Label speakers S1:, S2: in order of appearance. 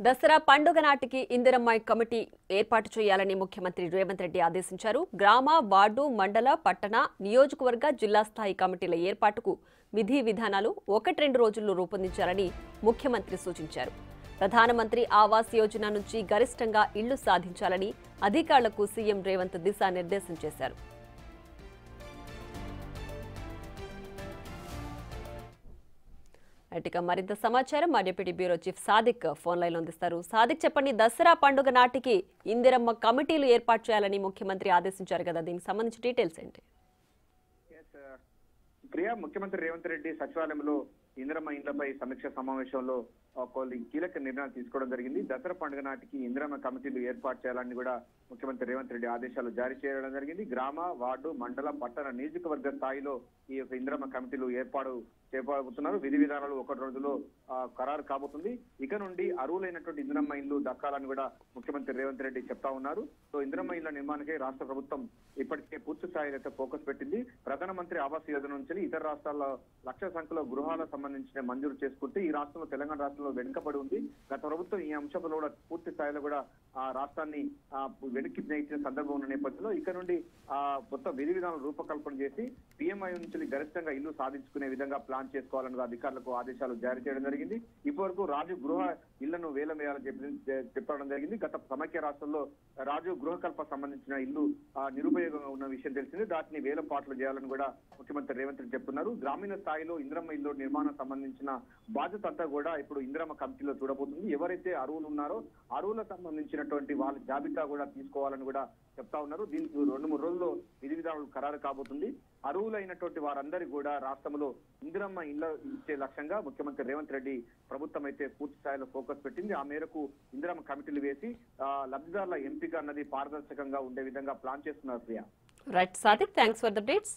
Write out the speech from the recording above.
S1: దసరా పండుగ నాటికి ఇందిరమ్మ కమిటీ ఏర్పాటు చేయాలని ముఖ్యమంత్రి రేవంత్ రెడ్డి ఆదేశించారు. గ్రామ, వార్డు, మండల, పట్టణ, నియోజకవర్గ, జిల్లా స్థాయి కమిటీల ఏర్పాటుకు విధి విధానాలు 1-2 రోజుల్లో రూపొందించాలని ముఖ్యమంత్రి సూచించారు. ప్రధానమంత్రి ఆవాస్ యోజన నుంచి గరిష్టంగా ఇళ్లు సాధించాలని అధికారులకు సీఎం రేవంత్ దిశానిర్దేశం చేశారు. ఇక మరింత సమాచారం మా deputy bureau chief Sadiq phone line అందిస్తారు. సాదిక్, చెప్పండి, దసరా పండుగ నాటికి ఇందిరమ్మ కమిటీలు ఏర్పాటు చేయాలని ముఖ్యమంత్రి ఆదేశించారు కదా, దీనికి సంబంధించి డీటెయిల్స్ ఏంటి?
S2: ప్రియా, ముఖ్యమంత్రి రేవంత్ రెడ్డి సచివాలయంలో ఇందిరమ్మ ఇండ్లపై సమీక్ష సమావేశంలో కొన్ని కీలక నిర్ణయాలు తీసుకోవడం జరిగింది. దసరా పండుగ నాటికి ఇందిరమ్మ కమిటీలు ఏర్పాటు చేయాలని కూడా ముఖ్యమంత్రి రేవంత్ రెడ్డి ఆదేశాలు జారీ చేయడం జరిగింది. గ్రామ, వార్డు, మండల, పట్టణ, నియోజకవర్గ స్థాయిలో ఈ యొక్క ఇందిరమ్మ కమిటీలు ఏర్పాటు చేయబోతున్నారు. విధి విధానాలు 1 రోజులో ఖరారు కాబోతుంది. ఇక నుండి అర్హులైనటువంటి ఇందిరమ్మ ఇల్లు దక్కాలని కూడా ముఖ్యమంత్రి రేవంత్ రెడ్డి చెప్తా ఉన్నారు. సో ఇందిరమ్మ ఇళ్ల నిర్మాణానికి రాష్ట్ర ప్రభుత్వం ఇప్పటికే పూర్తి స్థాయిలో అయితే ఫోకస్ పెట్టింది. ప్రధానమంత్రి ఆవాస్ యోజన నుంచి ఇతర రాష్ట్రాల్లో లక్షల సంఖ్యలో గృహాలకు సంబంధించిన మంజూరు చేసుకుంటే ఈ రాష్ట్రంలో, తెలంగాణ రాష్ట్రంలో వెనుకబడి ఉంది. గత ప్రభుత్వం ఈ అంశంలో కూడా పూర్తి స్థాయిలో కూడా ఆ రాష్ట్రాన్ని వెనక్కి ఇచ్చిన సందర్భం ఉన్న నేపథ్యంలో ఇక నుండి మొత్తం విధి విధానాలు రూపకల్పన చేసి PMI నుంచి గరిష్టంగా ఇల్లు సాధించుకునే విధంగా ప్లాన్ చేసుకోవాలని అధికారులకు ఆదేశాలు జారీ చేయడం జరిగింది. ఇప్పటివరకు రాజు గృహ ఇళ్లను వేలం వేయాలని చెప్పడం జరిగింది. గత సమైక్య రాష్ట్రంలో రాజు గృహకల్ప సంబంధించిన ఇల్లు నిరుపయోగంగా ఉన్న విషయం తెలిసింది. దాటిని వేలంపాట్లు చేయాలని కూడా ముఖ్యమంత్రి రేవంత్ రెడ్డి చెప్తున్నారు. గ్రామీణ స్థాయిలో ఇందిరమ్మ ఇల్లు నిర్మాణం సంబంధించిన బాధ్యత అంతా కూడా ఇప్పుడు ఇందిరమ్మ కమిటీలో చూడబోతుంది. ఎవరైతే అర్హులు ఉన్నారో అర్హులకు సంబంధించినటువంటి వాళ్ళ జాబితా కూడా తీసుకోవాలని కూడా చెప్తా ఉన్నారు. దీనికి 2-3 రోజుల్లో విధి విధానాలు ఖరారు కాబోతుంది. అర్హులైనటువంటి వారందరికీ కూడా రాష్ట్రంలో ఇందిరమ్మ ఇళ్ల ఇచ్చే లక్ష్యంగా ముఖ్యమంత్రి రేవంత్ రెడ్డి ప్రభుత్వం అయితే పూర్తి స్థాయిలో ఫోకస్ పెట్టింది. ఆ మేరకు ఇందిరమ్మ కమిటీలు వేసి లబ్ధిదారుల ఎంపిక అన్నది పారదర్శకంగా ఉండే విధంగా ప్లాన్ చేస్తున్నారు. Priya.
S1: Right Sadiq, thanks for the updates.